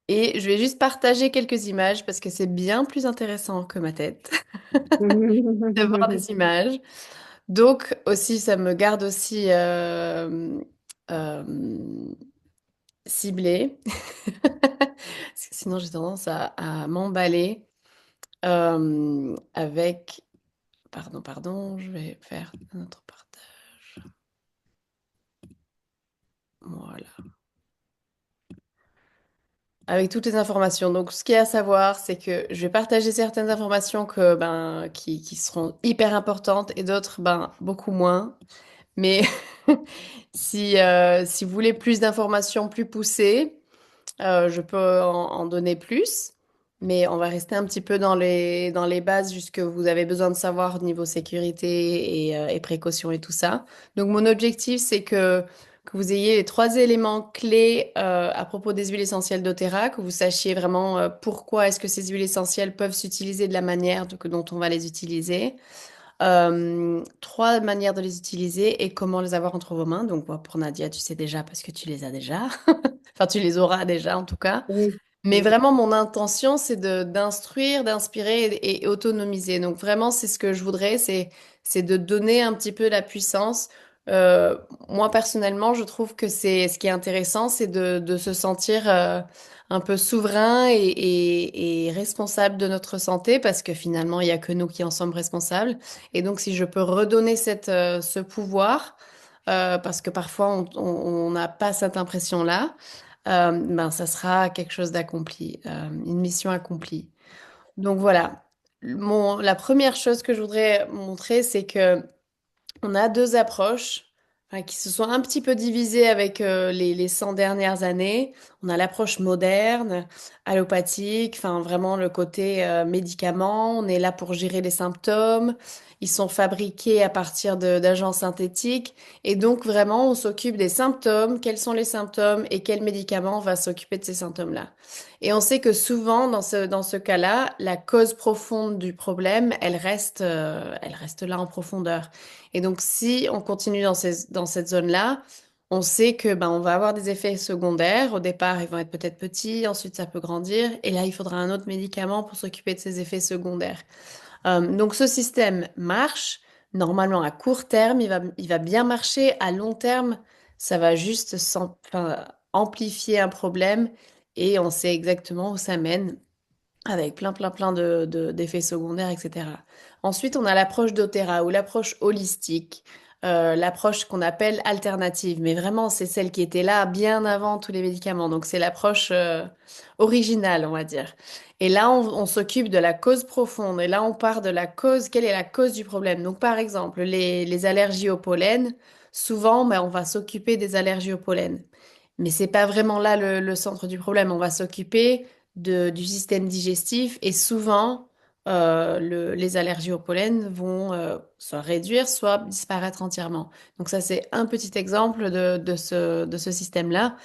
Et je vais juste partager quelques images parce que c'est bien plus intéressant que ma tête de voir des images. Donc aussi, ça me garde aussi euh, ciblée. Parce que sinon, j'ai tendance à m'emballer avec... Pardon, je vais faire un autre partage. Voilà. Avec toutes les informations. Donc, ce qu'il y a à savoir, c'est que je vais partager certaines informations qui seront hyper importantes et d'autres, beaucoup moins. Mais si vous voulez plus d'informations plus poussées, je peux en donner plus. Mais on va rester un petit peu dans les bases, jusque vous avez besoin de savoir au niveau sécurité et précaution et tout ça. Donc, mon objectif, c'est que vous ayez les trois éléments clés à propos des huiles essentielles doTERRA, que vous sachiez vraiment pourquoi est-ce que ces huiles essentielles peuvent s'utiliser de la manière dont on va les utiliser, trois manières de les utiliser et comment les avoir entre vos mains. Donc, moi, pour Nadia, tu sais déjà parce que tu les as déjà. Enfin, tu les auras déjà en tout cas. Oui, Mais oui. vraiment, mon intention, c'est d'instruire, d'inspirer et autonomiser. Donc vraiment, c'est ce que je voudrais, c'est de donner un petit peu la puissance. Euh, Moi, personnellement, je trouve que c'est ce qui est intéressant, c'est de se sentir un peu souverain et responsable de notre santé, parce que finalement, il n'y a que nous qui en sommes responsables. Et donc, si je peux redonner ce pouvoir, parce que parfois, on n'a pas cette impression-là, ça sera quelque chose d'accompli, une mission accomplie. Donc voilà, la première chose que je voudrais montrer, c'est que on a deux approches qui se sont un petit peu divisées avec les 100 dernières années. On a l'approche moderne, allopathique, enfin vraiment le côté médicament. On est là pour gérer les symptômes. Ils sont fabriqués à partir d'agents synthétiques. Et donc vraiment, on s'occupe des symptômes. Quels sont les symptômes et quel médicament va s'occuper de ces symptômes-là? Et on sait que souvent, dans ce cas-là, la cause profonde du problème, elle reste là en profondeur. Et donc, si on continue dans cette zone-là, on sait que on va avoir des effets secondaires. Au départ, ils vont être peut-être petits, ensuite ça peut grandir, et là, il faudra un autre médicament pour s'occuper de ces effets secondaires. Donc, ce système marche. Normalement, à court terme, il va bien marcher. À long terme, ça va juste amplifier un problème, et on sait exactement où ça mène avec plein, plein, plein d'effets secondaires, etc. Ensuite, on a l'approche doTERRA ou l'approche holistique, l'approche qu'on appelle alternative. Mais vraiment, c'est celle qui était là bien avant tous les médicaments. Donc, c'est l'approche originale, on va dire. Et là, on s'occupe de la cause profonde. Et là, on part de la cause. Quelle est la cause du problème? Donc, par exemple, les allergies au pollen, souvent, on va s'occuper des allergies au pollen. Mais c'est pas vraiment là le centre du problème. On va s'occuper du système digestif et souvent, les allergies au pollen vont soit réduire, soit disparaître entièrement. Donc ça, c'est un petit exemple de ce système-là.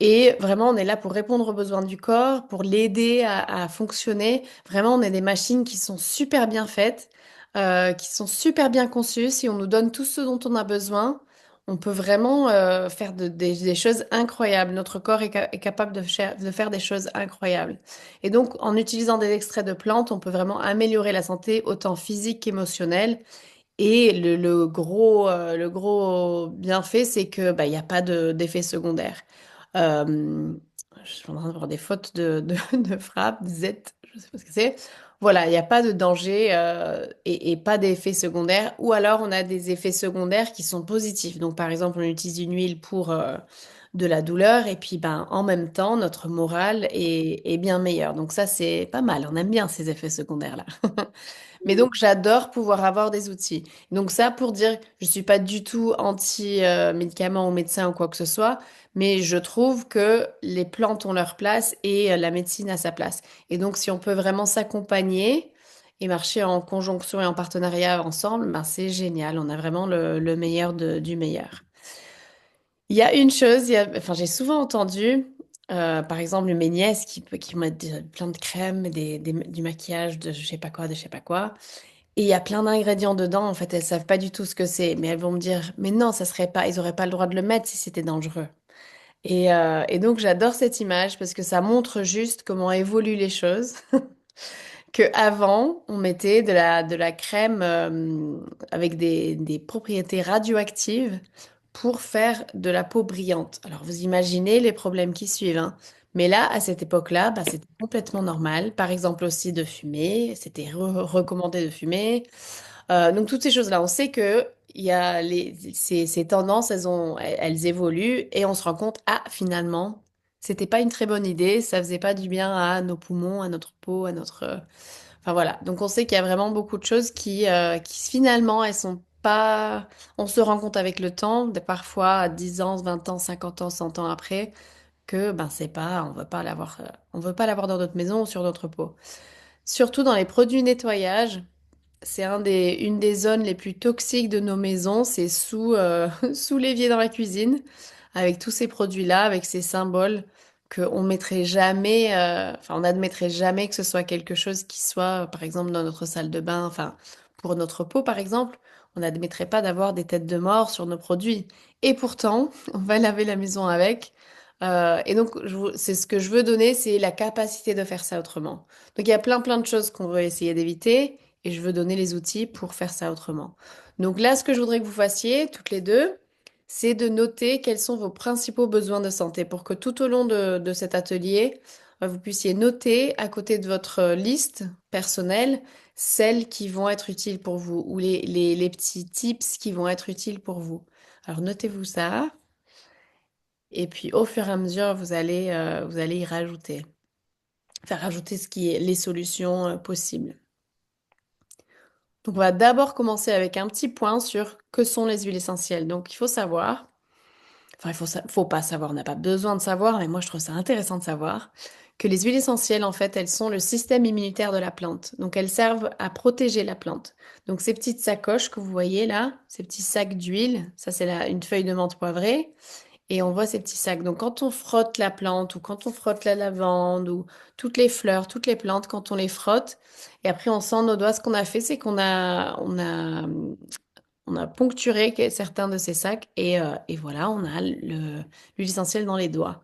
Et vraiment, on est là pour répondre aux besoins du corps, pour l'aider à fonctionner. Vraiment, on est des machines qui sont super bien faites, qui sont super bien conçues. Si on nous donne tout ce dont on a besoin, on peut vraiment faire des choses incroyables. Notre corps est capable de faire des choses incroyables. Et donc, en utilisant des extraits de plantes, on peut vraiment améliorer la santé, autant physique qu'émotionnelle. Et le gros bienfait, c'est que il n'y a pas d'effet secondaire. Je suis en train de voir des fautes de frappe, Z, je sais pas ce que c'est. Voilà, il n'y a pas de danger et pas d'effet secondaire. Ou alors, on a des effets secondaires qui sont positifs. Donc, par exemple, on utilise une huile pour de la douleur et puis en même temps, notre morale est bien meilleure. Donc, ça, c'est pas mal. On aime bien ces effets secondaires-là. Mais donc, j'adore pouvoir avoir des outils. Donc ça, pour dire, je suis pas du tout anti-médicaments ou médecin ou quoi que ce soit, mais je trouve que les plantes ont leur place et la médecine a sa place. Et donc, si on peut vraiment s'accompagner et marcher en conjonction et en partenariat ensemble, c'est génial. On a vraiment le meilleur du meilleur. Il y a une chose, enfin, j'ai souvent entendu, par exemple, mes nièces qui mettent plein de crèmes, du maquillage, de je sais pas quoi, de je sais pas quoi. Et il y a plein d'ingrédients dedans, en fait, elles savent pas du tout ce que c'est, mais elles vont me dire, mais non, ça serait pas, ils auraient pas le droit de le mettre si c'était dangereux. Et donc j'adore cette image parce que ça montre juste comment évoluent les choses. Que avant, on mettait de la crème avec des propriétés radioactives pour faire de la peau brillante. Alors vous imaginez les problèmes qui suivent, hein. Mais là, à cette époque-là, bah, c'était complètement normal. Par exemple aussi de fumer, c'était recommandé de fumer. Donc toutes ces choses-là, on sait que il y a ces tendances, elles évoluent et on se rend compte, ah, finalement, c'était pas une très bonne idée, ça faisait pas du bien à nos poumons, à notre peau, à notre... Enfin voilà, donc on sait qu'il y a vraiment beaucoup de choses qui finalement, elles sont pas... On se rend compte avec le temps, parfois à 10 ans, 20 ans, 50 ans, 100 ans après, que ben c'est pas, on veut pas l'avoir dans notre maison ou sur notre peau. Surtout dans les produits nettoyage. C'est une des zones les plus toxiques de nos maisons, c'est sous l'évier dans la cuisine, avec tous ces produits-là, avec ces symboles qu'on mettrait jamais, enfin on n'admettrait jamais que ce soit quelque chose qui soit, par exemple, dans notre salle de bain, enfin pour notre peau par exemple, on n'admettrait pas d'avoir des têtes de mort sur nos produits. Et pourtant, on va laver la maison avec. Et donc, c'est ce que je veux donner, c'est la capacité de faire ça autrement. Donc il y a plein de choses qu'on veut essayer d'éviter et je veux donner les outils pour faire ça autrement. Donc là, ce que je voudrais que vous fassiez, toutes les deux, c'est de noter quels sont vos principaux besoins de santé pour que tout au long de cet atelier, vous puissiez noter à côté de votre liste personnelle celles qui vont être utiles pour vous ou les petits tips qui vont être utiles pour vous. Alors notez-vous ça et puis au fur et à mesure, vous allez y rajouter, faire rajouter ce qui est les solutions possibles. Donc, on va d'abord commencer avec un petit point sur que sont les huiles essentielles. Donc, il faut savoir, enfin, faut pas savoir, on n'a pas besoin de savoir, mais moi, je trouve ça intéressant de savoir que les huiles essentielles, en fait, elles sont le système immunitaire de la plante. Donc, elles servent à protéger la plante. Donc, ces petites sacoches que vous voyez là, ces petits sacs d'huile, ça, c'est une feuille de menthe poivrée. Et on voit ces petits sacs. Donc, quand on frotte la plante ou quand on frotte la lavande ou toutes les fleurs, toutes les plantes, quand on les frotte, et après on sent nos doigts, ce qu'on a fait, c'est on a poncturé certains de ces sacs et voilà, on a l'huile essentielle dans les doigts.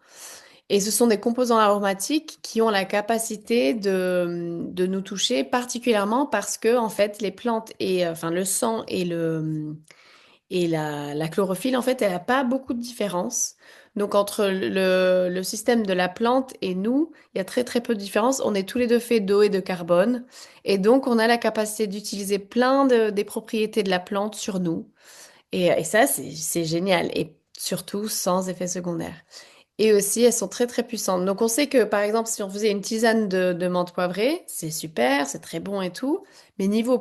Et ce sont des composants aromatiques qui ont la capacité de nous toucher particulièrement parce que, en fait, les plantes enfin, le sang et la chlorophylle, en fait, elle n'a pas beaucoup de différence. Donc, entre le système de la plante et nous, il y a très peu de différence. On est tous les deux faits d'eau et de carbone. Et donc, on a la capacité d'utiliser des propriétés de la plante sur nous. Et ça, c'est génial. Et surtout, sans effet secondaire. Et aussi, elles sont très puissantes. Donc, on sait que, par exemple, si on faisait une tisane de menthe poivrée, c'est super, c'est très bon et tout. Mais niveau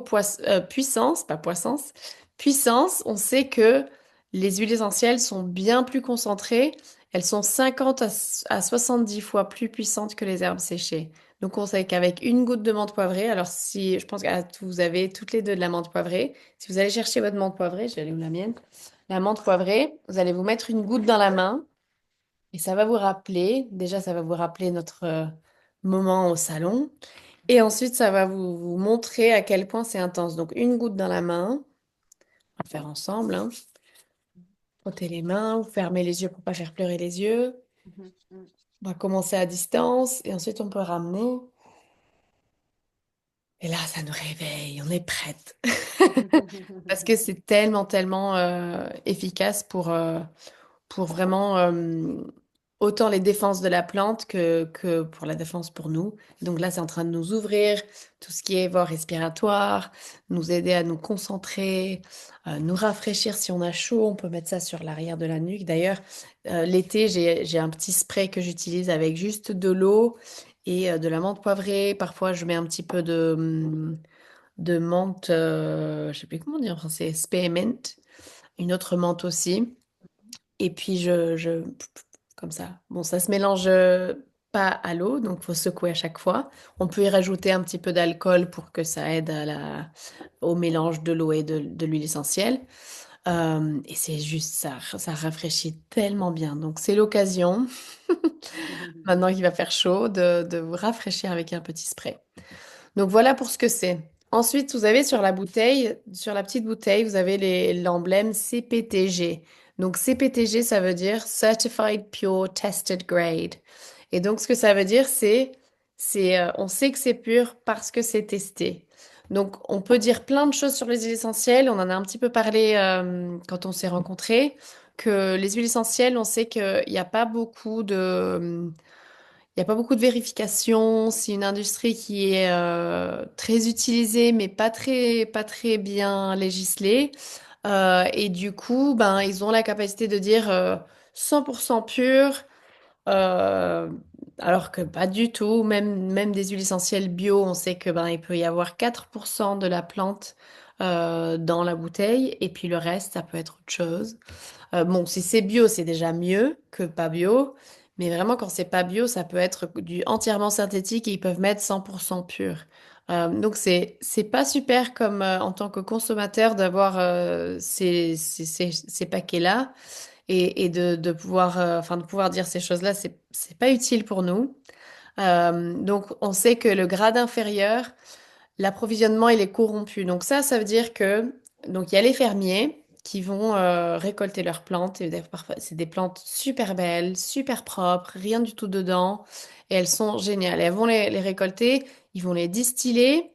puissance, pas poissance, puissance, on sait que les huiles essentielles sont bien plus concentrées. Elles sont 50 à 70 fois plus puissantes que les herbes séchées. Donc, on sait qu'avec une goutte de menthe poivrée, alors si je pense que vous avez toutes les deux de la menthe poivrée, si vous allez chercher votre menthe poivrée, je vais aller où la mienne, la menthe poivrée, vous allez vous mettre une goutte dans la main. Et ça va vous rappeler, déjà, ça va vous rappeler notre moment au salon. Et ensuite, ça va vous montrer à quel point c'est intense. Donc, une goutte dans la main, on va faire ensemble, hein. Frottez les mains, ou fermez les yeux pour pas faire pleurer les yeux. On va commencer à distance et ensuite on peut ramener. Et là, ça nous réveille, on est prête. Parce que c'est tellement efficace pour vraiment autant les défenses de la plante que pour la défense pour nous. Donc là, c'est en train de nous ouvrir tout ce qui est voie respiratoire, nous aider à nous concentrer, nous rafraîchir si on a chaud. On peut mettre ça sur l'arrière de la nuque. D'ailleurs, l'été, j'ai un petit spray que j'utilise avec juste de l'eau et de la menthe poivrée. Parfois, je mets un petit peu de menthe, je sais plus comment dire en français, spearmint, une autre menthe aussi. Et puis comme ça. Bon, ça se mélange pas à l'eau, donc faut secouer à chaque fois. On peut y rajouter un petit peu d'alcool pour que ça aide au mélange de l'eau et de l'huile essentielle. Et c'est juste ça, ça rafraîchit tellement bien. Donc c'est l'occasion, maintenant qu'il va faire chaud, de vous rafraîchir avec un petit spray. Donc voilà pour ce que c'est. Ensuite, vous avez sur la bouteille, sur la petite bouteille, vous avez l'emblème CPTG. Donc CPTG, ça veut dire Certified Pure Tested Grade. Et donc ce que ça veut dire, on sait que c'est pur parce que c'est testé. Donc on peut dire plein de choses sur les huiles essentielles. On en a un petit peu parlé quand on s'est rencontrés, que les huiles essentielles, on sait qu'il n'y a pas beaucoup de il n'y a pas beaucoup de vérification. C'est une industrie qui est très utilisée, mais pas très bien législée. Et du coup, ben, ils ont la capacité de dire 100% pur, euh, alors que pas du tout. Même des huiles essentielles bio, on sait que ben, il peut y avoir 4% de la plante dans la bouteille, et puis le reste, ça peut être autre chose. Bon, si c'est bio, c'est déjà mieux que pas bio. Mais vraiment, quand c'est pas bio, ça peut être du entièrement synthétique et ils peuvent mettre 100% pur. Donc c'est pas super comme en tant que consommateur d'avoir ces paquets-là et de pouvoir enfin de pouvoir dire ces choses-là, c'est pas utile pour nous. Donc on sait que le grade inférieur, l'approvisionnement, il est corrompu. Donc ça veut dire que donc il y a les fermiers qui vont récolter leurs plantes. Et parfois, c'est des plantes super belles, super propres, rien du tout dedans. Et elles sont géniales. Et elles vont les récolter, ils vont les distiller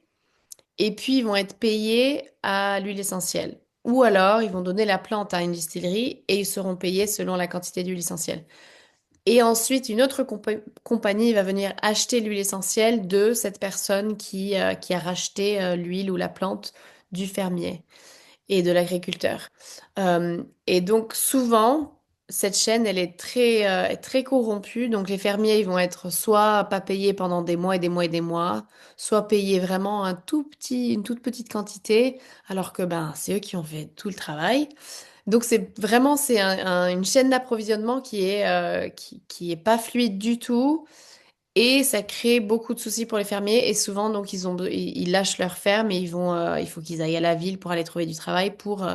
et puis ils vont être payés à l'huile essentielle. Ou alors, ils vont donner la plante à une distillerie et ils seront payés selon la quantité d'huile essentielle. Et ensuite, une autre compagnie va venir acheter l'huile essentielle de cette personne qui a racheté l'huile ou la plante du fermier et de l'agriculteur. Et donc, souvent, cette chaîne, elle est très corrompue. Donc, les fermiers, ils vont être soit pas payés pendant des mois et des mois et des mois, soit payés vraiment une toute petite quantité, alors que ben, c'est eux qui ont fait tout le travail. Donc c'est une chaîne d'approvisionnement qui est pas fluide du tout et ça crée beaucoup de soucis pour les fermiers et souvent donc ils lâchent leur ferme et il faut qu'ils aillent à la ville pour aller trouver du travail pour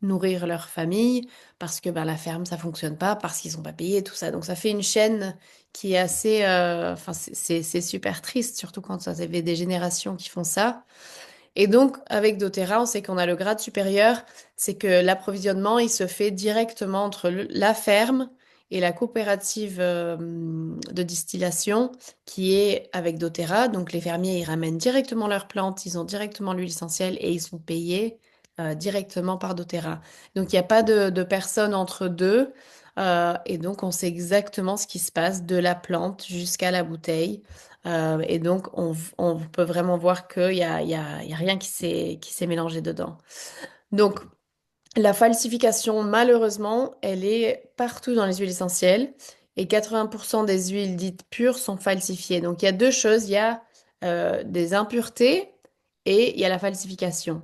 nourrir leur famille parce que ben la ferme ça fonctionne pas parce qu'ils sont pas payés tout ça. Donc ça fait une chaîne qui est assez enfin c'est super triste surtout quand ça fait des générations qui font ça. Et donc, avec doTERRA, on sait qu'on a le grade supérieur, c'est que l'approvisionnement, il se fait directement entre la ferme et la coopérative de distillation qui est avec doTERRA. Donc, les fermiers, ils ramènent directement leurs plantes, ils ont directement l'huile essentielle et ils sont payés directement par doTERRA. Donc, il n'y a pas de personne entre deux. Et donc, on sait exactement ce qui se passe de la plante jusqu'à la bouteille. Et donc, on peut vraiment voir qu'il y a rien qui s'est mélangé dedans. Donc, la falsification, malheureusement, elle est partout dans les huiles essentielles. Et 80% des huiles dites pures sont falsifiées. Donc, il y a deux choses. Il y a des impuretés et il y a la falsification.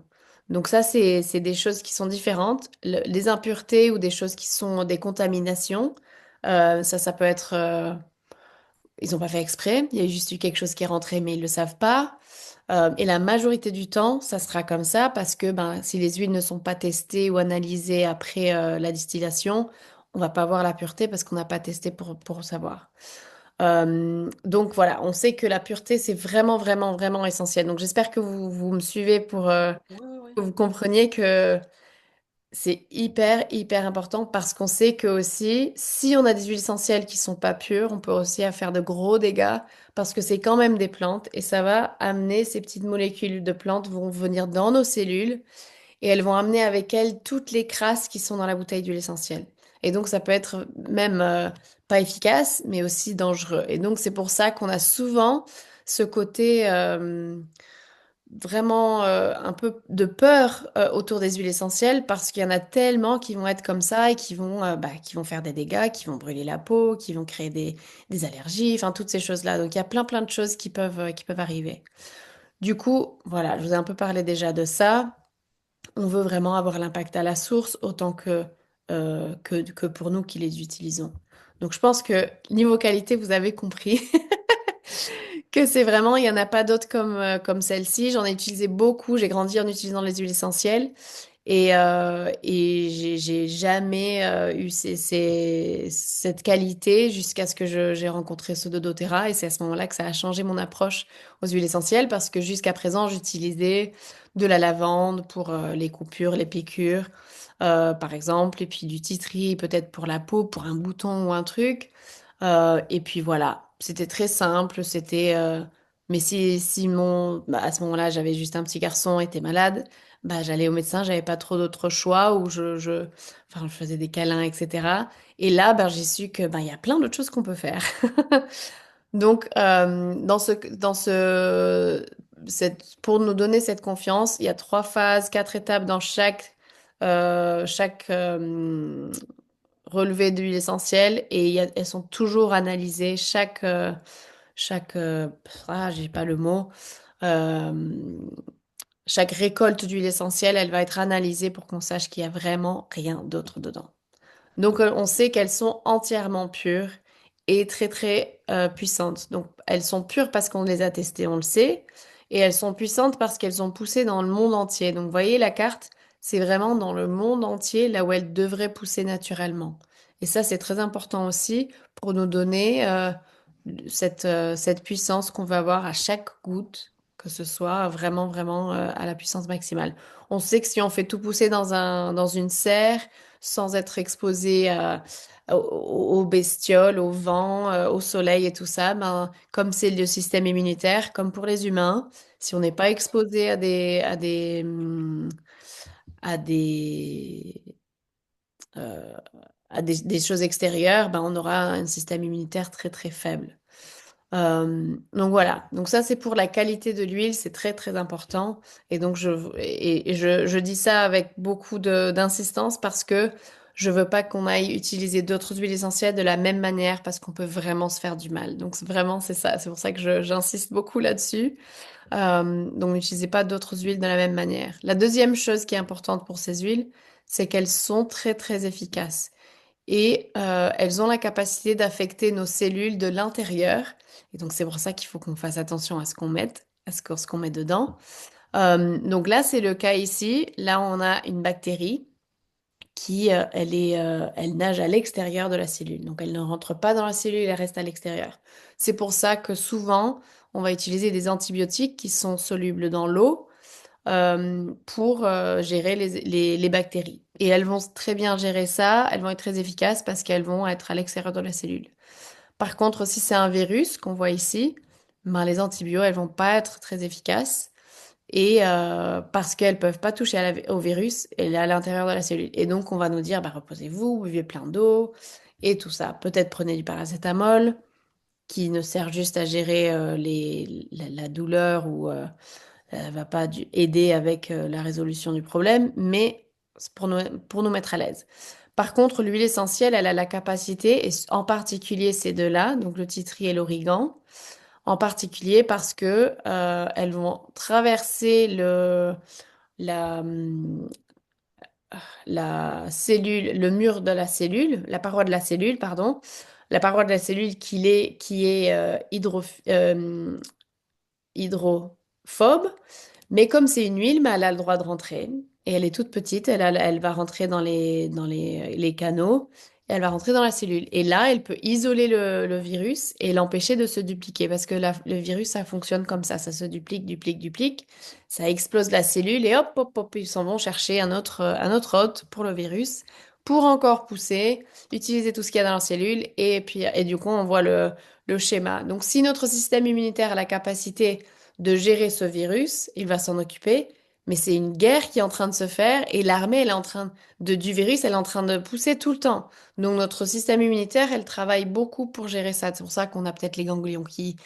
Donc, ça, c'est des choses qui sont différentes. Les impuretés ou des choses qui sont des contaminations, ça peut être... ils n'ont pas fait exprès, il y a juste eu quelque chose qui est rentré, mais ils le savent pas. Et la majorité du temps, ça sera comme ça parce que ben, si les huiles ne sont pas testées ou analysées après la distillation, on va pas voir la pureté parce qu'on n'a pas testé pour savoir. Donc voilà, on sait que la pureté, c'est vraiment, vraiment, vraiment essentiel. Donc j'espère que vous me suivez pour Ouais, ouais, ouais. que vous compreniez que c'est hyper, hyper important parce qu'on sait que aussi, si on a des huiles essentielles qui sont pas pures, on peut aussi faire de gros dégâts parce que c'est quand même des plantes et ça va amener ces petites molécules de plantes vont venir dans nos cellules et elles vont amener avec elles toutes les crasses qui sont dans la bouteille d'huile essentielle. Et donc ça peut être même pas efficace, mais aussi dangereux. Et donc c'est pour ça qu'on a souvent ce côté vraiment un peu de peur autour des huiles essentielles parce qu'il y en a tellement qui vont être comme ça et qui vont faire des dégâts, qui vont brûler la peau, qui vont créer des allergies, enfin toutes ces choses-là. Donc il y a plein plein de choses qui peuvent arriver. Du coup, voilà, je vous ai un peu parlé déjà de ça. On veut vraiment avoir l'impact à la source autant que pour nous qui les utilisons. Donc je pense que niveau qualité, vous avez compris. Que c'est vraiment, il n'y en a pas d'autres comme celle-ci. J'en ai utilisé beaucoup. J'ai grandi en utilisant les huiles essentielles. Et j'ai jamais eu cette qualité jusqu'à ce que j'ai rencontré ce doTERRA. Et c'est à ce moment-là que ça a changé mon approche aux huiles essentielles parce que jusqu'à présent, j'utilisais de la lavande pour les coupures, les piqûres, par exemple, et puis du tea tree peut-être pour la peau, pour un bouton ou un truc. Et puis voilà, c'était très simple, mais si à ce moment-là, j'avais juste un petit garçon, était malade, bah, j'allais au médecin, j'avais pas trop d'autres choix, ou enfin, je faisais des câlins, etc. Et là, ben, j'ai su que, ben, il y a plein d'autres choses qu'on peut faire. Donc, pour nous donner cette confiance, il y a 3 phases, 4 étapes dans chaque relevé d'huile essentielle et elles sont toujours analysées. J'ai pas le mot. Euh, Chaque récolte d'huile essentielle, elle va être analysée pour qu'on sache qu'il y a vraiment rien d'autre dedans. Donc, on sait qu'elles sont entièrement pures et très, très puissantes. Donc, elles sont pures parce qu'on les a testées, on le sait. Et elles sont puissantes parce qu'elles ont poussé dans le monde entier. Donc, vous voyez, la carte, c'est vraiment dans le monde entier, là où elles devraient pousser naturellement. Et ça, c'est très important aussi pour nous donner cette puissance qu'on va avoir à chaque goutte, que ce soit vraiment, vraiment à la puissance maximale. On sait que si on fait tout pousser dans une serre, sans être exposé aux bestioles, au vent, au soleil et tout ça, ben, comme c'est le système immunitaire, comme pour les humains, si on n'est pas exposé à euh, des choses extérieures, ben, on aura un système immunitaire très très faible. Donc voilà, donc ça c'est pour la qualité de l'huile, c'est très très important. Et donc je dis ça avec beaucoup d'insistance parce que je veux pas qu'on aille utiliser d'autres huiles essentielles de la même manière parce qu'on peut vraiment se faire du mal. Donc vraiment c'est ça, c'est pour ça que j'insiste beaucoup là-dessus. Donc n'utilisez pas d'autres huiles de la même manière. La deuxième chose qui est importante pour ces huiles, c'est qu'elles sont très très efficaces et elles ont la capacité d'affecter nos cellules de l'intérieur. Et donc c'est pour ça qu'il faut qu'on fasse attention à ce qu'on met, ce qu'on met dedans. Donc là, c'est le cas ici. Là, on a une bactérie qui, elle nage à l'extérieur de la cellule. Donc elle ne rentre pas dans la cellule, elle reste à l'extérieur. C'est pour ça que souvent, on va utiliser des antibiotiques qui sont solubles dans l'eau pour gérer les bactéries. Et elles vont très bien gérer ça, elles vont être très efficaces parce qu'elles vont être à l'extérieur de la cellule. Par contre, si c'est un virus qu'on voit ici, ben, les antibiotiques, elles vont pas être très efficaces et parce qu'elles peuvent pas toucher au virus, elle est à l'intérieur de la cellule. Et donc, on va nous dire, bah, reposez-vous, buvez plein d'eau et tout ça. Peut-être prenez du paracétamol qui ne sert juste à gérer la douleur ou elle va pas aider avec la résolution du problème, mais c'est pour nous mettre à l'aise. Par contre, l'huile essentielle, elle a la capacité, et en particulier ces deux-là, donc le titri et l'origan, en particulier parce que elles vont traverser la, hum, la cellule, le mur de la cellule, la paroi de la cellule, pardon, la paroi de la cellule qui est hydrophobe. Mais comme c'est une huile, bah, elle a le droit de rentrer. Et elle est toute petite, elle va rentrer dans les canaux, et elle va rentrer dans la cellule. Et là, elle peut isoler le virus et l'empêcher de se dupliquer. Parce que le virus, ça fonctionne comme ça se duplique, duplique, duplique. Ça explose la cellule et hop, hop, hop, ils s'en vont chercher un autre hôte pour le virus, pour encore pousser, utiliser tout ce qu'il y a dans la cellule. Et du coup, on voit le schéma. Donc, si notre système immunitaire a la capacité de gérer ce virus, il va s'en occuper, mais c'est une guerre qui est en train de se faire et l'armée, elle est en train du virus, elle est en train de pousser tout le temps. Donc notre système immunitaire, elle travaille beaucoup pour gérer ça. C'est pour ça qu'on a peut-être les ganglions qui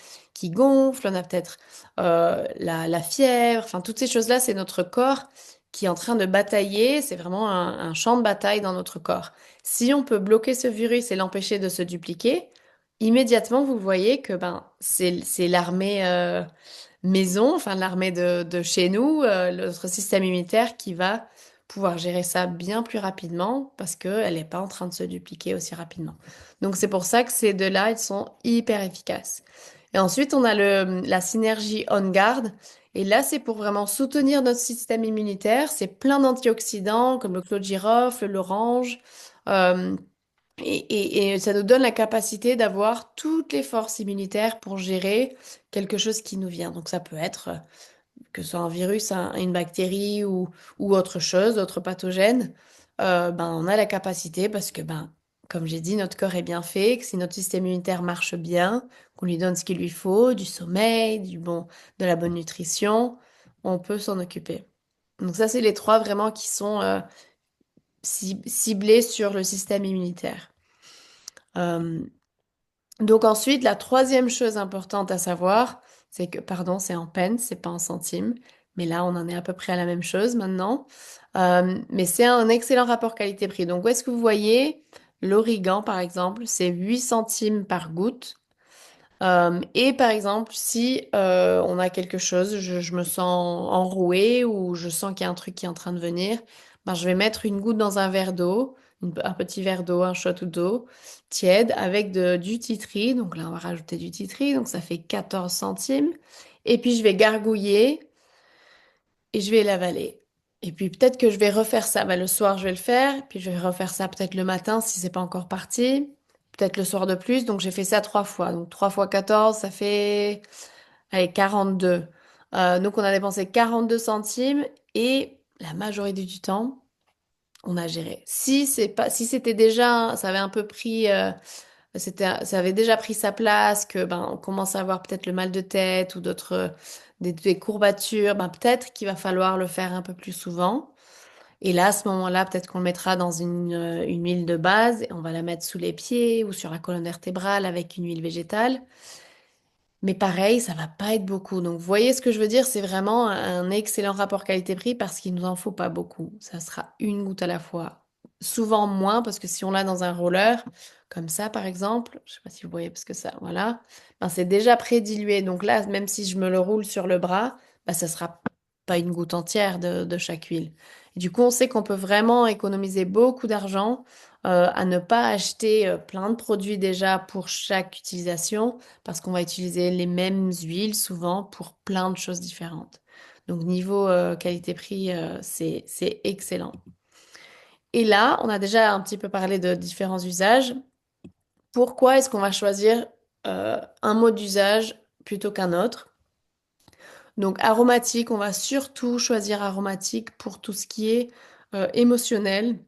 gonflent, on a peut-être la fièvre, enfin toutes ces choses-là, c'est notre corps qui est en train de batailler, c'est vraiment un champ de bataille dans notre corps. Si on peut bloquer ce virus et l'empêcher de se dupliquer, immédiatement, vous voyez que ben, c'est l'armée maison, enfin l'armée de chez nous, notre système immunitaire qui va pouvoir gérer ça bien plus rapidement parce qu'elle n'est pas en train de se dupliquer aussi rapidement. Donc c'est pour ça que ces deux-là, ils sont hyper efficaces. Et ensuite, on a la synergie On Guard. Et là, c'est pour vraiment soutenir notre système immunitaire. C'est plein d'antioxydants comme le clou de girofle, l'orange. Euh, et ça nous donne la capacité d'avoir toutes les forces immunitaires pour gérer quelque chose qui nous vient. Donc ça peut être que ce soit un virus, une bactérie ou autre chose, autre pathogène. Ben, on a la capacité parce que, ben, comme j'ai dit, notre corps est bien fait, que si notre système immunitaire marche bien, qu'on lui donne ce qu'il lui faut, du sommeil, de la bonne nutrition, on peut s'en occuper. Donc ça, c'est les trois vraiment qui sont ciblés sur le système immunitaire. Euh, donc ensuite, la troisième chose importante à savoir, c'est que, pardon, c'est en pence, c'est pas en centimes, mais là, on en est à peu près à la même chose maintenant. Mais c'est un excellent rapport qualité-prix. Donc, où est-ce que vous voyez l'Origan, par exemple, c'est 8 centimes par goutte. Et par exemple, si on a quelque chose, je me sens enrouée ou je sens qu'il y a un truc qui est en train de venir, ben, je vais mettre une goutte dans un verre d'eau, un petit verre d'eau, un shot d'eau tiède avec du titri. Donc là, on va rajouter du titri, donc ça fait 14 centimes. Et puis je vais gargouiller et je vais l'avaler. Et puis peut-être que je vais refaire ça. Ben, le soir, je vais le faire. Puis je vais refaire ça peut-être le matin si c'est pas encore parti. Peut-être le soir de plus. Donc j'ai fait ça 3 fois. Donc 3 fois 14, ça fait allez, 42. Donc on a dépensé 42 centimes et la majorité du temps, on a géré. Si c'était déjà, ça avait un peu pris, ça avait déjà pris sa place, que ben on commence à avoir peut-être le mal de tête ou d'autres des courbatures, ben peut-être qu'il va falloir le faire un peu plus souvent. Et là, à ce moment-là, peut-être qu'on le mettra dans une huile de base et on va la mettre sous les pieds ou sur la colonne vertébrale avec une huile végétale. Mais pareil, ça va pas être beaucoup. Donc, vous voyez ce que je veux dire? C'est vraiment un excellent rapport qualité-prix parce qu'il nous en faut pas beaucoup. Ça sera une goutte à la fois. Souvent moins parce que si on l'a dans un roller, comme ça par exemple, je sais pas si vous voyez parce que ça, voilà, ben, c'est déjà pré-dilué. Donc là, même si je me le roule sur le bras, ben, ça sera pas une goutte entière de chaque huile. Et du coup, on sait qu'on peut vraiment économiser beaucoup d'argent à ne pas acheter plein de produits déjà pour chaque utilisation parce qu'on va utiliser les mêmes huiles souvent pour plein de choses différentes. Donc niveau qualité-prix, c'est excellent. Et là, on a déjà un petit peu parlé de différents usages. Pourquoi est-ce qu'on va choisir un mode d'usage plutôt qu'un autre? Donc aromatique, on va surtout choisir aromatique pour tout ce qui est émotionnel,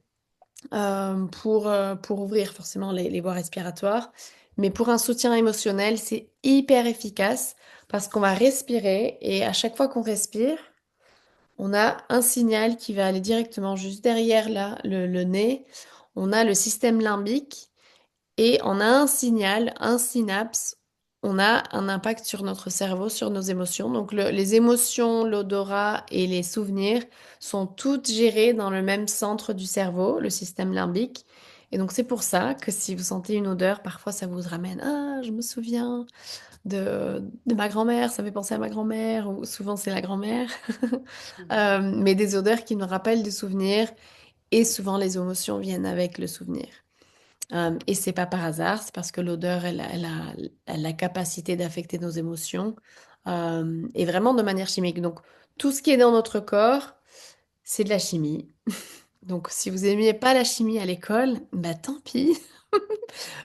pour ouvrir forcément les voies respiratoires. Mais pour un soutien émotionnel, c'est hyper efficace parce qu'on va respirer et à chaque fois qu'on respire, on a un signal qui va aller directement juste derrière là, le nez. On a le système limbique et on a un signal, un synapse. On a un impact sur notre cerveau, sur nos émotions. Donc les émotions, l'odorat et les souvenirs sont toutes gérées dans le même centre du cerveau, le système limbique. Et donc c'est pour ça que si vous sentez une odeur, parfois ça vous ramène, ah, je me souviens de ma grand-mère, ça me fait penser à ma grand-mère, ou souvent c'est la grand-mère. Mais des odeurs qui nous rappellent des souvenirs, et souvent les émotions viennent avec le souvenir. Et c'est pas par hasard, c'est parce que l'odeur, elle a la capacité d'affecter nos émotions, et vraiment de manière chimique. Donc, tout ce qui est dans notre corps, c'est de la chimie. Donc, si vous aimiez pas la chimie à l'école, bah tant pis,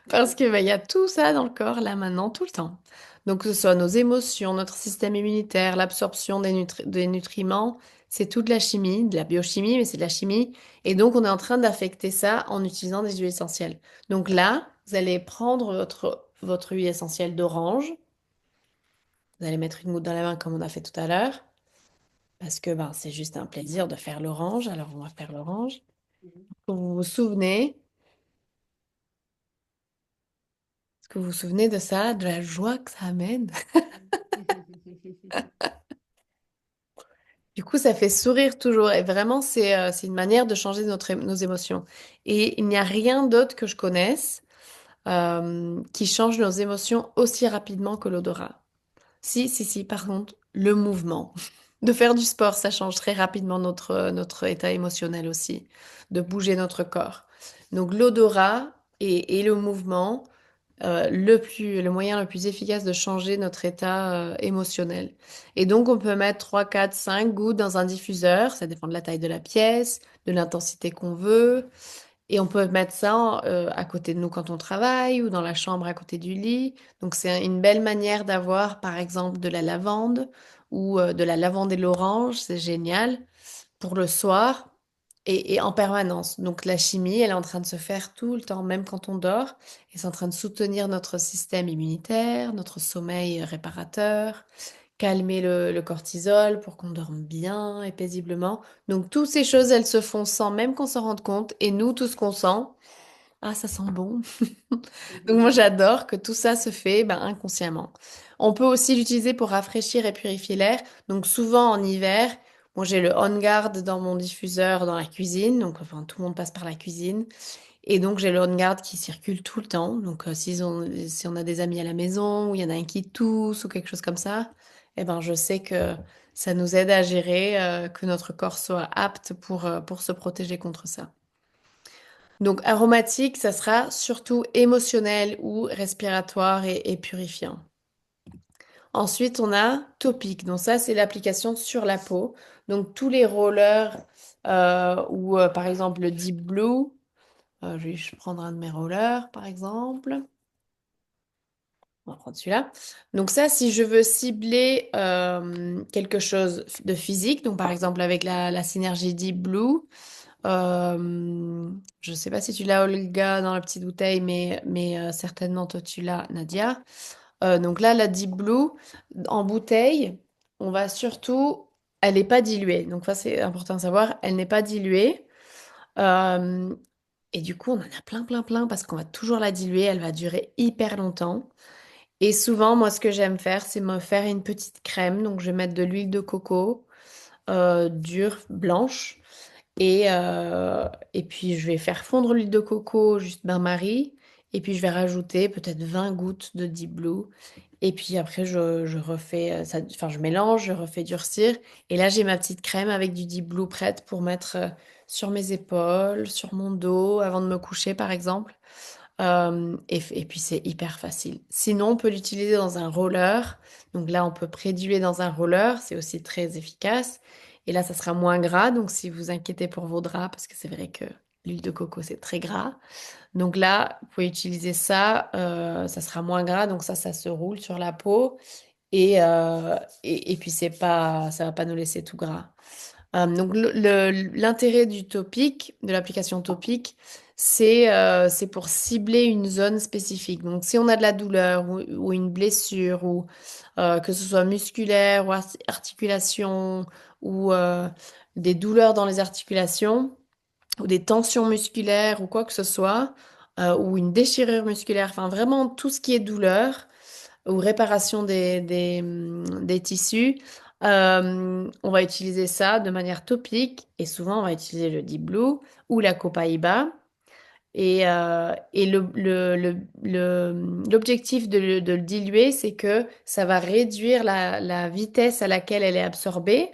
parce que bah, il y a tout ça dans le corps là maintenant, tout le temps. Donc, que ce soit nos émotions, notre système immunitaire, l'absorption des nutriments, c'est toute la chimie, de la biochimie, mais c'est de la chimie. Et donc, on est en train d'affecter ça en utilisant des huiles essentielles. Donc là, vous allez prendre votre huile essentielle d'orange. Vous allez mettre une goutte dans la main comme on a fait tout à l'heure, parce que ben, c'est juste un plaisir de faire l'orange. Alors, on va faire l'orange. Vous vous souvenez, est-ce que vous vous souvenez de ça, de la joie que ça amène? Du coup, ça fait sourire toujours. Et vraiment, c'est une manière de changer nos émotions. Et il n'y a rien d'autre que je connaisse qui change nos émotions aussi rapidement que l'odorat. Si, par contre, le mouvement. De faire du sport, ça change très rapidement notre état émotionnel aussi. De bouger notre corps. Donc, l'odorat et le mouvement le moyen le plus efficace de changer notre état émotionnel. Et donc, on peut mettre 3, 4, 5 gouttes dans un diffuseur. Ça dépend de la taille de la pièce, de l'intensité qu'on veut. Et on peut mettre ça à côté de nous quand on travaille ou dans la chambre à côté du lit. Donc, c'est une belle manière d'avoir, par exemple, de la lavande ou de la lavande et l'orange. C'est génial pour le soir et en permanence. Donc la chimie, elle est en train de se faire tout le temps, même quand on dort, et c'est en train de soutenir notre système immunitaire, notre sommeil réparateur, calmer le cortisol pour qu'on dorme bien et paisiblement. Donc toutes ces choses, elles se font sans même qu'on s'en rende compte, et nous, tout ce qu'on sent, ah, ça sent bon. Donc moi, j'adore que tout ça se fait ben, inconsciemment. On peut aussi l'utiliser pour rafraîchir et purifier l'air. Donc souvent en hiver, moi j'ai le On Guard dans mon diffuseur dans la cuisine. Donc enfin, tout le monde passe par la cuisine. Et donc j'ai le On Guard qui circule tout le temps. Donc si on a des amis à la maison ou il y en a un qui tousse ou quelque chose comme ça, eh ben je sais que ça nous aide à gérer, que notre corps soit apte pour se protéger contre ça. Donc aromatique, ça sera surtout émotionnel ou respiratoire et purifiant. Ensuite, on a topique. Donc ça, c'est l'application sur la peau. Donc tous les rollers ou par exemple le Deep Blue. Je vais prendre un de mes rollers par exemple. On va prendre celui-là. Donc ça, si je veux cibler quelque chose de physique, donc par exemple avec la synergie Deep Blue, je ne sais pas si tu l'as, Olga, dans la petite bouteille, mais certainement toi tu l'as, Nadia. Donc là, la Deep Blue, en bouteille, on va surtout... Elle n'est pas diluée. Donc ça, c'est important de savoir. Elle n'est pas diluée. Euh, et du coup, on en a plein, plein, plein parce qu'on va toujours la diluer. Elle va durer hyper longtemps. Et souvent, moi, ce que j'aime faire, c'est me faire une petite crème. Donc, je vais mettre de l'huile de coco dure, blanche. Et puis, je vais faire fondre l'huile de coco, juste bain-marie. Et puis, je vais rajouter peut-être 20 gouttes de Deep Blue. Et puis après, je refais ça, enfin, je mélange, je refais durcir. Et là, j'ai ma petite crème avec du Deep Blue prête pour mettre sur mes épaules, sur mon dos, avant de me coucher, par exemple. Et puis, c'est hyper facile. Sinon, on peut l'utiliser dans un roller. Donc là, on peut prédiluer dans un roller. C'est aussi très efficace. Et là, ça sera moins gras. Donc, si vous inquiétez pour vos draps, parce que c'est vrai que l'huile de coco, c'est très gras. Donc là, vous pouvez utiliser ça, ça sera moins gras, donc ça se roule sur la peau et puis c'est pas, ça va pas nous laisser tout gras. Donc l'intérêt du topique, de l'application topique, c'est pour cibler une zone spécifique. Donc si on a de la douleur ou une blessure ou que ce soit musculaire ou articulation ou des douleurs dans les articulations ou des tensions musculaires ou quoi que ce soit, ou une déchirure musculaire, enfin vraiment tout ce qui est douleur ou réparation des tissus, on va utiliser ça de manière topique et souvent on va utiliser le Deep Blue ou la Copaiba. Et l'objectif de le diluer, c'est que ça va réduire la vitesse à laquelle elle est absorbée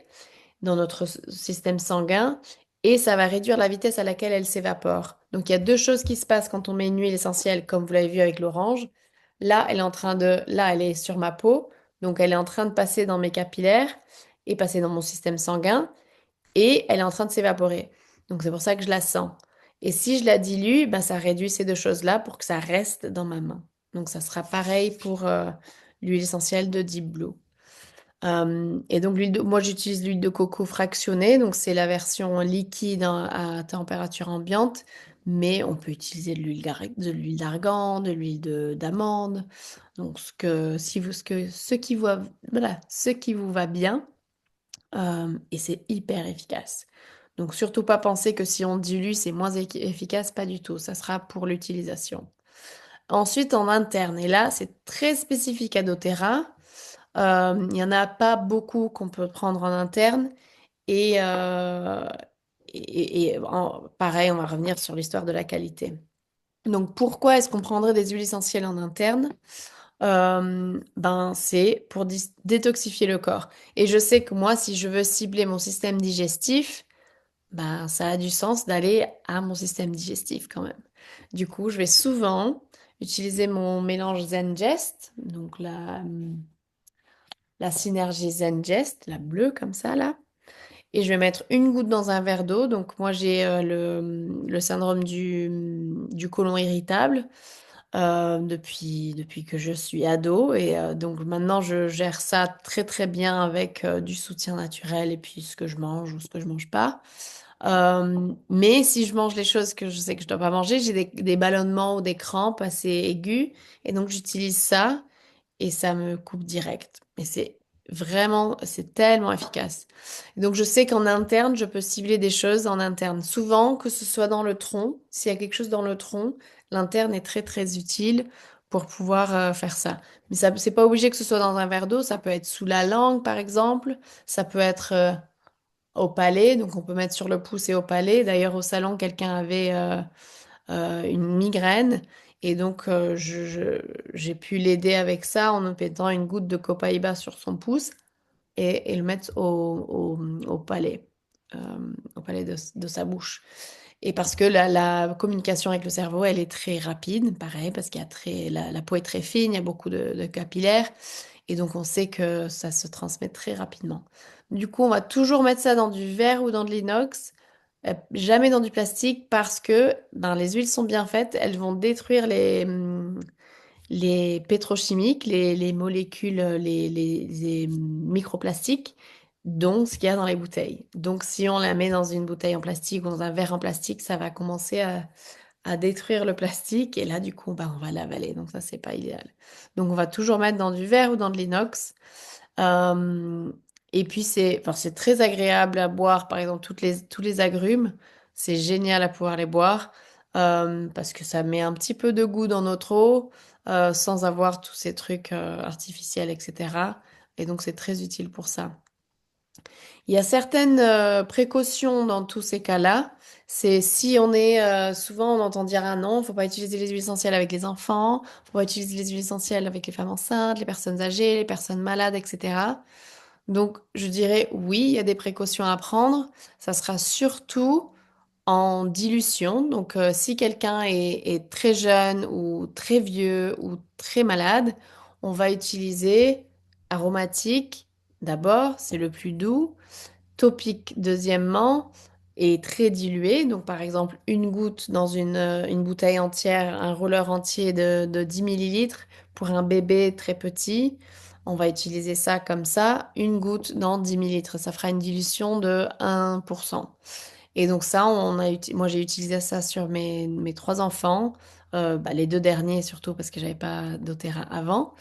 dans notre système sanguin et ça va réduire la vitesse à laquelle elle s'évapore. Donc il y a deux choses qui se passent quand on met une huile essentielle, comme vous l'avez vu avec l'orange. Là, elle est sur ma peau, donc elle est en train de passer dans mes capillaires et passer dans mon système sanguin et elle est en train de s'évaporer. Donc c'est pour ça que je la sens. Et si je la dilue, ben, ça réduit ces deux choses-là pour que ça reste dans ma main. Donc ça sera pareil pour l'huile essentielle de Deep Blue. Et donc, moi, j'utilise l'huile de coco fractionnée, donc c'est la version liquide à température ambiante, mais on peut utiliser de l'huile d'argan, de d'amande, donc ce qui vous va bien, et c'est hyper efficace. Donc, surtout pas penser que si on dilue, c'est moins efficace, pas du tout, ça sera pour l'utilisation. Ensuite, en interne, et là, c'est très spécifique à doTERRA. Il n'y en a pas beaucoup qu'on peut prendre en interne. Et, euh, Pareil, on va revenir sur l'histoire de la qualité. Donc, pourquoi est-ce qu'on prendrait des huiles essentielles en interne? Ben, c'est pour détoxifier le corps. Et je sais que moi, si je veux cibler mon système digestif, ben, ça a du sens d'aller à mon système digestif quand même. Du coup, je vais souvent utiliser mon mélange Zengest, donc la synergie Zengest, la bleue comme ça là. Et je vais mettre une goutte dans un verre d'eau. Donc moi j'ai le syndrome du côlon irritable depuis que je suis ado. Et donc maintenant je gère ça très très bien avec du soutien naturel et puis ce que je mange ou ce que je mange pas. Mais si je mange les choses que je sais que je dois pas manger, j'ai des ballonnements ou des crampes assez aigus. Et donc j'utilise ça et ça me coupe direct. Et c'est tellement efficace. Et donc je sais qu'en interne, je peux cibler des choses en interne. Souvent, que ce soit dans le tronc, s'il y a quelque chose dans le tronc, l'interne est très très utile pour pouvoir faire ça. Mais ça, c'est pas obligé que ce soit dans un verre d'eau, ça peut être sous la langue par exemple, ça peut être au palais, donc on peut mettre sur le pouce et au palais. D'ailleurs, au salon, quelqu'un avait une migraine. Et donc, j'ai pu l'aider avec ça en mettant une goutte de copaïba sur son pouce et le mettre euh, au palais de sa bouche. Et parce que la communication avec le cerveau, elle est très rapide, pareil, parce la peau est très fine, il y a beaucoup de capillaires. Et donc, on sait que ça se transmet très rapidement. Du coup, on va toujours mettre ça dans du verre ou dans de l'inox, jamais dans du plastique parce que ben, les huiles sont bien faites, elles vont détruire les pétrochimiques, les molécules, les microplastiques, dont ce qu'il y a dans les bouteilles. Donc, si on la met dans une bouteille en plastique ou dans un verre en plastique, ça va commencer à détruire le plastique et là, du coup, ben, on va l'avaler. Donc, ça, c'est pas idéal. Donc, on va toujours mettre dans du verre ou dans de l'inox. Euh, et puis enfin, c'est très agréable à boire, par exemple, tous les agrumes. C'est génial à pouvoir les boire parce que ça met un petit peu de goût dans notre eau sans avoir tous ces trucs artificiels, etc. Et donc c'est très utile pour ça. Il y a certaines précautions dans tous ces cas-là. C'est si on est souvent on entend dire ah non, faut pas utiliser les huiles essentielles avec les enfants, faut pas utiliser les huiles essentielles avec les femmes enceintes, les personnes âgées, les personnes malades, etc. Donc, je dirais oui, il y a des précautions à prendre. Ça sera surtout en dilution. Donc, si quelqu'un est très jeune ou très vieux ou très malade, on va utiliser aromatique d'abord, c'est le plus doux. Topique deuxièmement et très dilué. Donc, par exemple, une goutte dans une bouteille entière, un roller entier de 10 millilitres pour un bébé très petit. On va utiliser ça comme ça, une goutte dans 10 millilitres. Ça fera une dilution de 1%. Et donc ça, moi j'ai utilisé ça sur mes trois enfants, bah, les deux derniers surtout parce que j'avais pas d'Otera avant.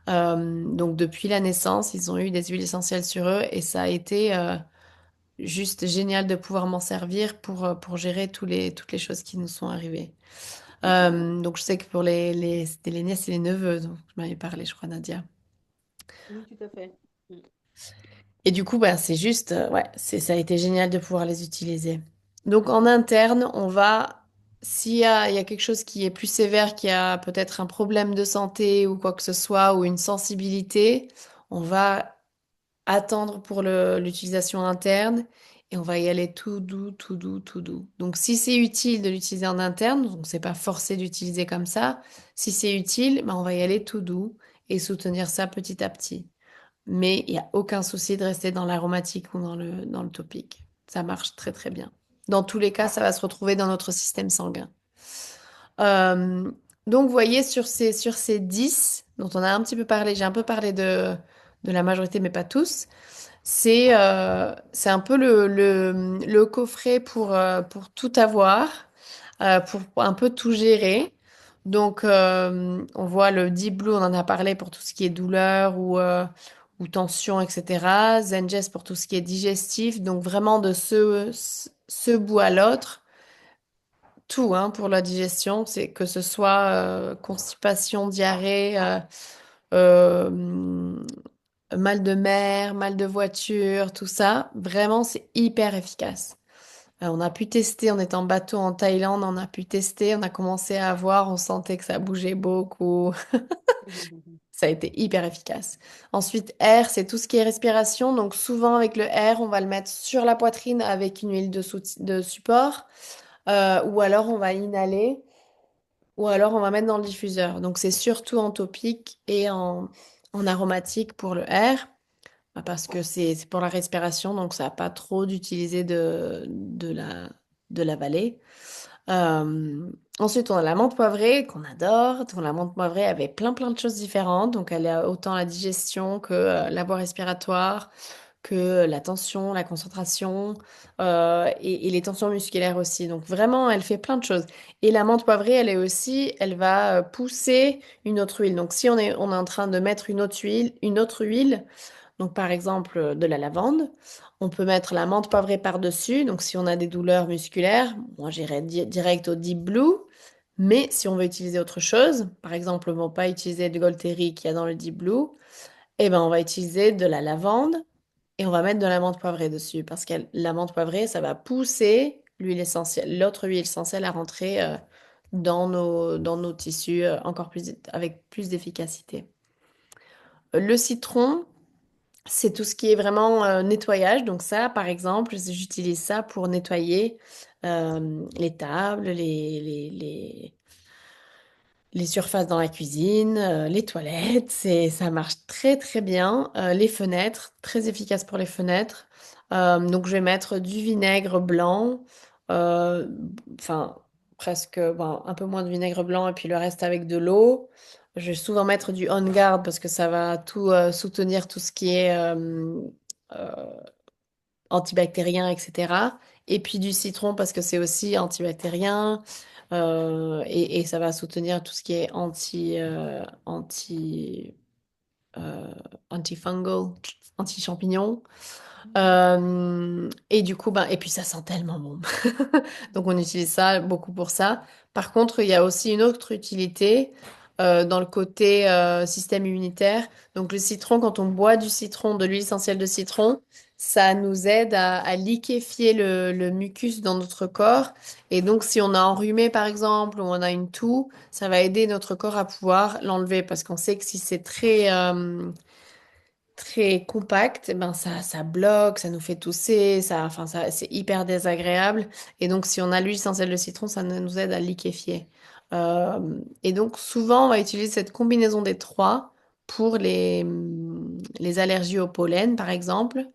Donc depuis la naissance, ils ont eu des huiles essentielles sur eux et ça a été juste génial de pouvoir m'en servir pour gérer toutes les choses qui nous sont arrivées. Donc je sais que pour c'était les nièces et les neveux dont je m'avais parlé, je crois, Nadia. Oui, tout à fait. Mm. Et du coup, bah, c'est juste, ouais, ça a été génial de pouvoir les utiliser. Donc en interne, s'il y a quelque chose qui est plus sévère, qui a peut-être un problème de santé ou quoi que ce soit, ou une sensibilité, on va attendre pour l'utilisation interne et on va y aller tout doux, tout doux, tout doux. Donc si c'est utile de l'utiliser en interne, donc c'est pas forcé d'utiliser comme ça. Si c'est utile, ben, on va y aller tout doux et soutenir ça petit à petit. Mais il n'y a aucun souci de rester dans l'aromatique ou dans le topique. Ça marche très très bien. Dans tous les cas, ça va se retrouver dans notre système sanguin. Euh, donc, vous voyez, sur ces 10 dont on a un petit peu parlé, j'ai un peu parlé de la majorité, mais pas tous. C'est un peu le coffret pour tout avoir, pour un peu tout gérer. Donc, on voit le Deep Blue, on en a parlé pour tout ce qui est douleur ou tension, etc. Zengest pour tout ce qui est digestif. Donc, vraiment de ce bout à l'autre, tout hein, pour la digestion, c'est que ce soit constipation, diarrhée, euh, mal de mer, mal de voiture, tout ça, vraiment, c'est hyper efficace. On a pu tester, on était en bateau en Thaïlande, on a pu tester, on a commencé à voir, on sentait que ça bougeait beaucoup. Ça a été hyper efficace. Ensuite, air, c'est tout ce qui est respiration. Donc souvent avec le air, on va le mettre sur la poitrine avec une huile de support. Ou alors on va inhaler. Ou alors on va mettre dans le diffuseur. Donc c'est surtout en topique et en aromatique pour le R, bah, parce que c'est pour la respiration, donc ça n'a pas trop d'utiliser de la vallée. Ensuite, on a la menthe poivrée qu'on adore. Donc, la menthe poivrée avait plein de choses différentes. Donc, elle a autant la digestion que la voie respiratoire, que la tension, la concentration et les tensions musculaires aussi. Donc, vraiment, elle fait plein de choses. Et la menthe poivrée, elle va pousser une autre huile. Donc, si on est en train de mettre une autre huile, donc par exemple de la lavande. On peut mettre la menthe poivrée par-dessus. Donc si on a des douleurs musculaires, moi j'irais direct au Deep Blue. Mais si on veut utiliser autre chose, par exemple, on ne va pas utiliser du Golteri qu'il y a dans le Deep Blue, eh ben on va utiliser de la lavande et on va mettre de la menthe poivrée dessus parce que la menthe poivrée, ça va pousser l'huile essentielle, l'autre huile essentielle à rentrer dans nos tissus encore plus avec plus d'efficacité. Le citron, c'est tout ce qui est vraiment nettoyage. Donc ça, par exemple, j'utilise ça pour nettoyer les tables, les surfaces dans la cuisine, les toilettes. Ça marche très bien. Les fenêtres, très efficace pour les fenêtres. Donc je vais mettre du vinaigre blanc, euh, enfin presque bon, un peu moins de vinaigre blanc et puis le reste avec de l'eau. Je vais souvent mettre du On Guard parce que ça va tout soutenir tout ce qui est euh, antibactérien, etc. Et puis du citron parce que c'est aussi antibactérien et ça va soutenir tout ce qui est euh, antifungal, anti-champignon. Et du coup, ben, et puis ça sent tellement bon. Donc on utilise ça beaucoup pour ça. Par contre, il y a aussi une autre utilité dans le côté système immunitaire. Donc le citron, quand on boit du citron, de l'huile essentielle de citron, ça nous aide à liquéfier le mucus dans notre corps. Et donc si on a enrhumé par exemple, ou on a une toux, ça va aider notre corps à pouvoir l'enlever. Parce qu'on sait que si c'est très compact, eh ben ça bloque, ça nous fait tousser, c'est hyper désagréable. Et donc, si on a l'huile essentielle de citron, ça nous aide à liquéfier. Et donc, souvent, on va utiliser cette combinaison des trois pour les allergies au pollen, par exemple.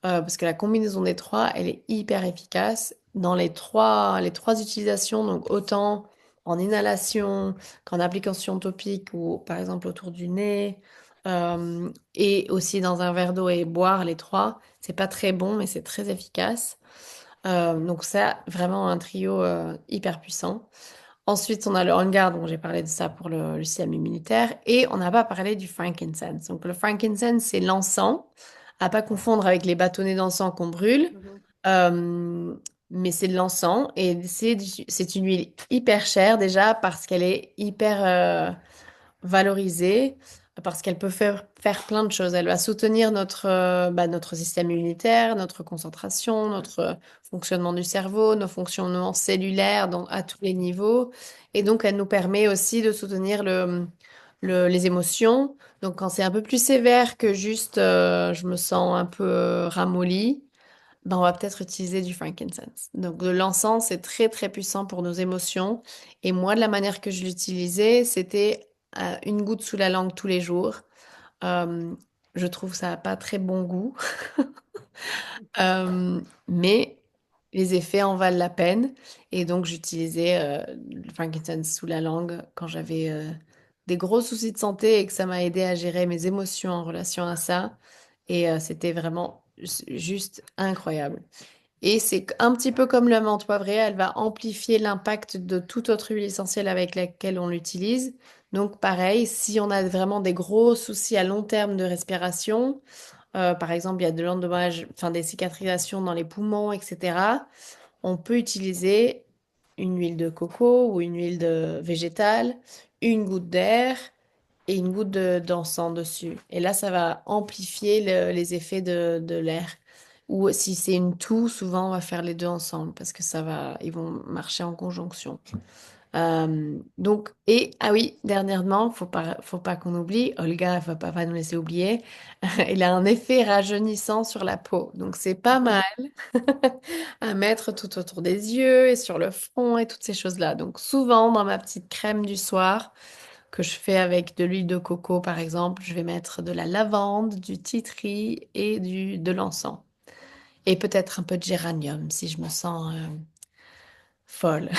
Parce que la combinaison des trois, elle est hyper efficace dans les trois utilisations, donc autant en inhalation qu'en application topique ou par exemple autour du nez, et aussi dans un verre d'eau et boire les trois. C'est pas très bon, mais c'est très efficace. Donc ça, vraiment un trio hyper puissant. Ensuite, on a le On Guard, dont j'ai parlé de ça pour le système immunitaire, et on n'a pas parlé du frankincense. Donc le frankincense, c'est l'encens, à pas confondre avec les bâtonnets d'encens qu'on brûle, Mhm. Euh, mais c'est de l'encens et c'est une huile hyper chère déjà parce qu'elle est hyper valorisée, parce qu'elle peut faire plein de choses. Elle va soutenir notre système immunitaire, notre concentration, notre fonctionnement du cerveau, nos fonctionnements cellulaires à tous les niveaux. Et donc, elle nous permet aussi de soutenir les émotions. Donc, quand c'est un peu plus sévère que juste je me sens un peu ramollie, ben, on va peut-être utiliser du frankincense. Donc, de l'encens, c'est très puissant pour nos émotions. Et moi, de la manière que je l'utilisais, c'était une goutte sous la langue tous les jours. Euh, je trouve que ça n'a pas très bon goût. Euh, mais les effets en valent la peine. Et donc, j'utilisais le frankincense sous la langue quand j'avais des gros soucis de santé et que ça m'a aidé à gérer mes émotions en relation à ça. Et c'était vraiment juste incroyable. Et c'est un petit peu comme la menthe poivrée, elle va amplifier l'impact de toute autre huile essentielle avec laquelle on l'utilise. Donc pareil, si on a vraiment des gros soucis à long terme de respiration, par exemple il y a de l'endommage, enfin des cicatrisations dans les poumons, etc., on peut utiliser une huile de coco ou une huile de végétale, une goutte d'air et une goutte d'encens dessus. Et là, ça va amplifier les effets de l'air. Ou si c'est une toux, souvent on va faire les deux ensemble parce que ils vont marcher en conjonction. Donc, ah oui, dernièrement, faut pas qu'on oublie, Olga, faut pas nous laisser oublier, il a un effet rajeunissant sur la peau. Donc, c'est pas mal à mettre tout autour des yeux et sur le front et toutes ces choses-là. Donc, souvent, dans ma petite crème du soir, que je fais avec de l'huile de coco, par exemple, je vais mettre de la lavande, du tea tree et de l'encens. Et peut-être un peu de géranium si je me sens folle.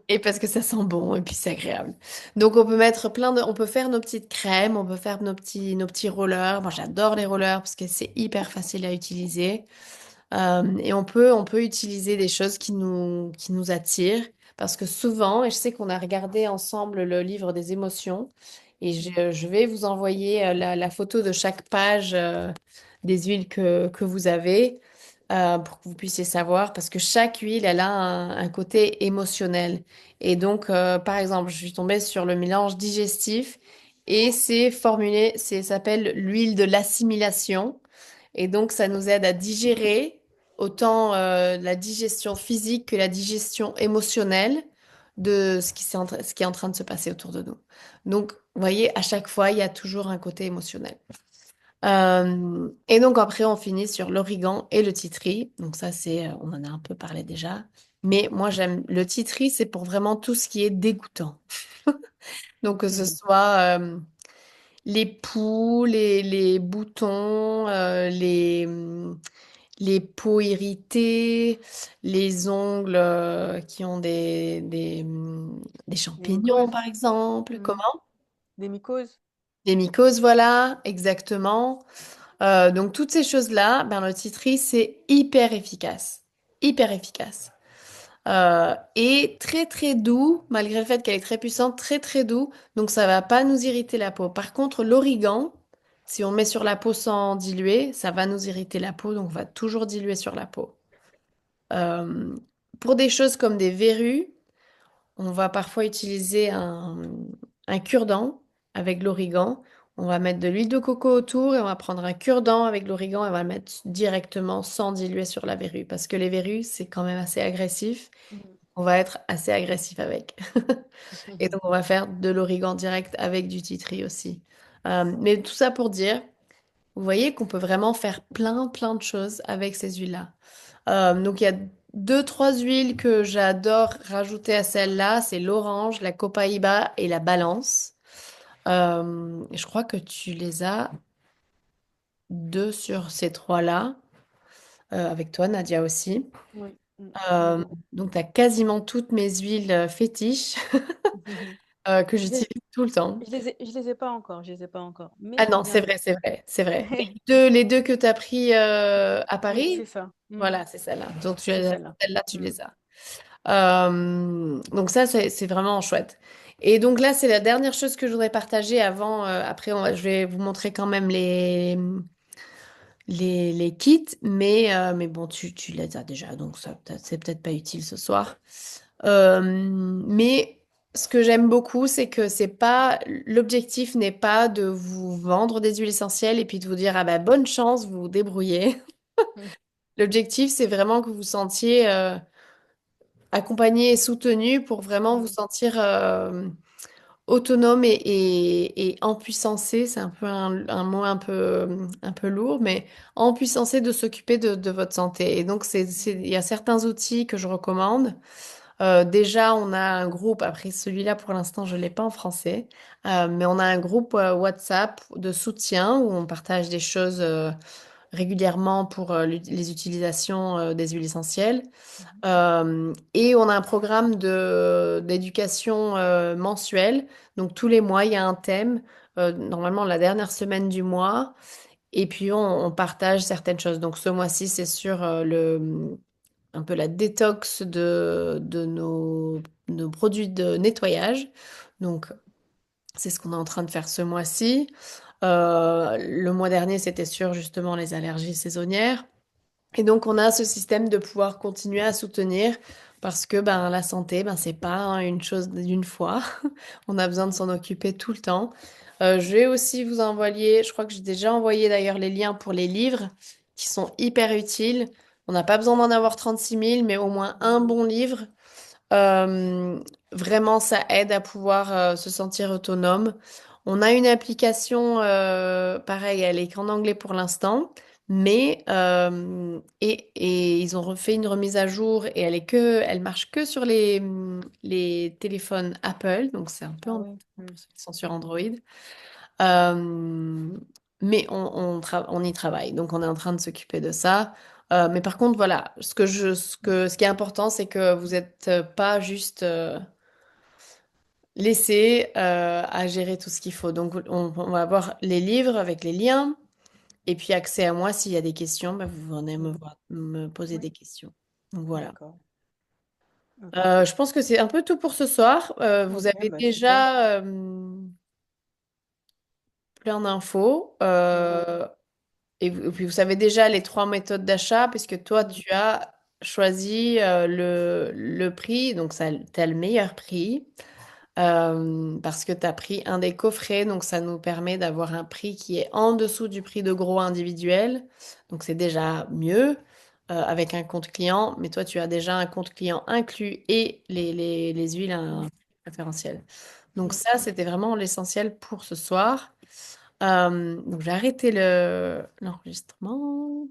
Et parce que ça sent bon et puis c'est agréable. Donc on peut mettre on peut faire nos petites crèmes, on peut faire nos petits rollers. Moi j'adore les rollers parce que c'est hyper facile à utiliser. Et on peut utiliser des choses qui nous attirent parce que souvent, et je sais qu'on a regardé ensemble le livre des émotions, et je vais vous envoyer la photo de chaque page des huiles que vous avez pour que vous puissiez savoir, parce que chaque huile, elle a un côté émotionnel. Et donc, par exemple, je suis tombée sur le mélange digestif et c'est formulé, ça s'appelle l'huile de l'assimilation. Et donc, ça nous aide à digérer autant la digestion physique que la digestion émotionnelle de ce qui est en train de se passer autour de nous. Donc, vous voyez, à chaque fois, il y a toujours un côté émotionnel. Et donc, après, on finit sur l'origan et le titri. Donc, ça, on en a un peu parlé déjà. Mais moi, j'aime le titri, c'est pour vraiment tout ce qui est dégoûtant. Donc, que ce soit les poux, les boutons, les peaux irritées, les ongles qui ont des Des champignons, mycoses. par exemple. Mm. Comment? Des mycoses. Des mycoses, voilà, exactement. Donc, toutes ces choses-là, ben, le titri, c'est hyper efficace. Hyper efficace. Et très très doux, malgré le fait qu'elle est très puissante, très très doux, donc ça va pas nous irriter la peau. Par contre, l'origan, si on met sur la peau sans diluer, ça va nous irriter la peau, donc on va toujours diluer sur la peau. Euh, pour des choses comme des verrues, on va parfois utiliser un cure-dent avec l'origan. On va mettre de l'huile de coco autour et on va prendre un cure-dent avec l'origan et on va le mettre directement sans diluer sur la verrue parce que les verrues, c'est quand même assez agressif. Mm. On va être assez agressif avec. Et donc, on va faire de l'origan direct avec du titri aussi. Mais tout ça pour dire, vous voyez qu'on peut vraiment faire plein de choses avec ces huiles-là. Donc, il y a deux, trois huiles que j'adore rajouter à celle-là. C'est l'orange, la copaïba et la balance. Je crois que tu les as deux sur ces trois-là. Avec toi, Nadia aussi. Oui. Mm. Donc, tu as quasiment toutes mes huiles fétiches que Je les, j'utilise tout le temps. je les ai pas encore, je les ai pas encore, Ah mais non, c'est bientôt. vrai, c'est vrai, c'est vrai. Les deux que tu as pris à Oui, c'est Paris, ça. Mm. voilà, c'est celle-là. Donc, C'est celle-là. celle-là, tu Mm. les as. Donc ça, c'est vraiment chouette. Et donc là, c'est la dernière chose que je voudrais partager avant. Après, je vais vous montrer quand même les kits, mais bon, tu les as déjà, donc ça, c'est peut-être pas utile ce soir. Mais ce que j'aime beaucoup, c'est que c'est pas, l'objectif n'est pas de vous vendre des huiles essentielles et puis de vous dire, ah bah, bonne chance, vous vous débrouillez. Mm. L'objectif, c'est vraiment que vous sentiez accompagné et soutenu pour vraiment vous Mm. sentir autonome et empuissancé. C'est un peu un mot un peu lourd, mais empuissancé de s'occuper de votre santé. Et donc, il y a certains outils que je recommande. Déjà, on a un groupe, après celui-là pour l'instant je ne l'ai pas en français, mais on a un groupe WhatsApp de soutien où on partage des choses régulièrement pour les utilisations des huiles essentielles. Et on a un programme d'éducation mensuelle. Donc tous les mois, il y a un thème, normalement la dernière semaine du mois, et puis on partage certaines choses. Donc ce mois-ci, c'est sur un peu la détox de nos produits de nettoyage. Donc, c'est ce qu'on est en train de faire ce mois-ci. Le mois dernier, c'était sur justement les allergies saisonnières. Et donc, on a ce système de pouvoir continuer à soutenir parce que ben, la santé, ben, c'est pas une chose d'une fois. On a besoin de s'en occuper tout le temps. Je vais aussi vous envoyer, je crois que j'ai déjà envoyé d'ailleurs les liens pour les livres qui sont hyper utiles. On n'a pas besoin d'en avoir 36 000, mais au moins un bon livre Euh, Vraiment, ça aide à pouvoir se sentir autonome. On a une application, pareil, elle est qu'en anglais pour l'instant, mais et ils ont refait une remise à jour et elle marche que sur les téléphones Apple, donc c'est un peu Ah oui. pour ceux qui sont sur Android. Euh, mais on y travaille, donc on est en train de s'occuper de ça. Mais par contre, voilà, ce qui est important, c'est que vous n'êtes pas juste laissé à gérer tout ce qu'il faut. Donc, on va avoir les livres avec les liens, et puis accès à moi s'il y a des questions, bah, vous venez me Mhm. voir, me poser Oui, des questions. Donc voilà. d'accord. Ok. Je pense que c'est un peu tout pour ce soir. Vous Ok, avez bah super. déjà plein d'infos. Mhm. Et puis, vous savez déjà les trois méthodes d'achat, puisque toi, Mhm. tu as choisi le prix, donc ça, tu as le meilleur prix, parce que tu as pris un des coffrets, donc ça nous permet d'avoir un prix qui est en dessous du prix de gros individuel, donc c'est déjà mieux avec un compte client, mais toi, tu as déjà un compte client inclus et les huiles à un prix préférentiel. Donc Mhm. ça, c'était vraiment l'essentiel pour ce soir. Donc j'ai arrêté l'enregistrement.